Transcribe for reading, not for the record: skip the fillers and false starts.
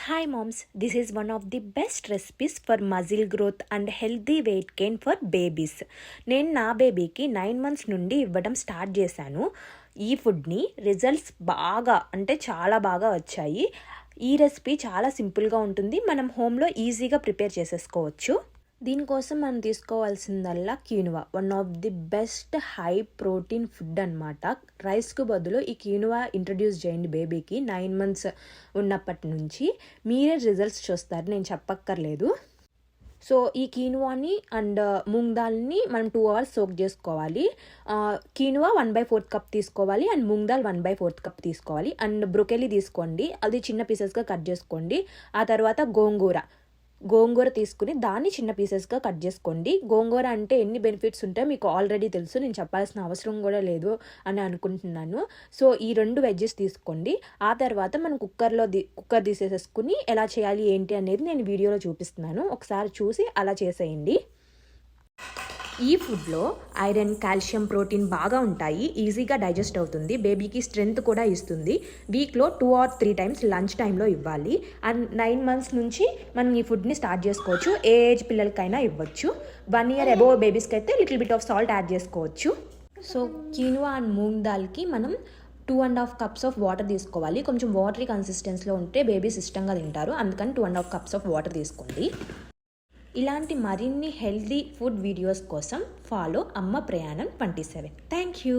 Hi moms, this is one of the best recipes for muscle growth and healthy weight gain for babies. నేను నా బేబీకి 9 months నుండి ఇవ్వడం start చేశాను. ఈ ఫుడ్ని రిజల్ట్స్ చాలా బాగా వచ్చాయి. ఈ రెసిపీ చాలా సింపుల్గా ఉంటుంది. మనం హోమ్లో ఈజీగా ప్రిపేర్ చేసేసుకోవచ్చు. దీనికోసం మనం తీసుకోవాల్సిందల్లా quinoa, one of the best high protein food అనమాట. రైస్కు బదులు ఈ క్యూనువా ఇంట్రడ్యూస్ చేయండి బేబీకి 9 months ఉన్నప్పటి నుంచి. మీరే రిజల్ట్స్ చూస్తారు, నేను చెప్పక్కర్లేదు. సో ఈ కీనువాని అండ్ మూంగ్ దాల్ని మనం 2 hours సోక్ చేసుకోవాలి. కీనువా 1/4 కప్ తీసుకోవాలి అండ్ మూంగ్ దాల్ 1/4 కప్ తీసుకోవాలి. అండ్ బ్రొకెలీ తీసుకోండి, అది చిన్న పీసెస్గా కట్ చేసుకోండి. ఆ తర్వాత గోంగూర తీసుకుని దాన్ని చిన్న పీసెస్గా కట్ చేసుకోండి. గోంగూర అంటే ఎన్ని బెనిఫిట్స్ ఉంటాయో మీకు ఆల్రెడీ తెలుసు, నేను చెప్పాల్సిన అవసరం కూడా లేదు అని అనుకుంటున్నాను. సో ఈ 2 వెజ్జెస్ తీసుకోండి. ఆ తర్వాత మనం కుక్కర్ తీసేసుకుని ఎలా చేయాలి ఏంటి అనేది నేను వీడియోలో చూపిస్తున్నాను, ఒకసారి చూసి అలా చేసేయండి. ఈ ఫుడ్లో ఐరన్, కాల్షియం, ప్రోటీన్ బాగా ఉంటాయి. ఈజీగా డైజెస్ట్ అవుతుంది, బేబీకి స్ట్రెంగ్త్ కూడా ఇస్తుంది. వీక్లో 2 or 3 times లంచ్ టైంలో ఇవ్వాలి. అండ్ 9 months నుంచి మనం ఈ ఫుడ్ని స్టార్ట్ చేసుకోవచ్చు. ఏ ఏజ్ పిల్లలకైనా ఇవ్వచ్చు. 1 year అబోవ్ బేబీస్కి అయితే little bit of salt add చేసుకోవచ్చు. సో కీనువా అండ్ మూంగ్ దాల్కి మనం 2.5 cups ఆఫ్ వాటర్ తీసుకోవాలి. కొంచెం వాటరీ కన్సిస్టెన్సీలో ఉంటే బేబీస్ ఇష్టంగా తింటారు, అందుకని 2.5 cups ఆఫ్ వాటర్ తీసుకోండి. ఇలాంటి మరిన్ని హెల్తీ ఫుడ్ వీడియోస్ కోసం ఫాలో అమ్మ ప్రయాణం 27. Thank you.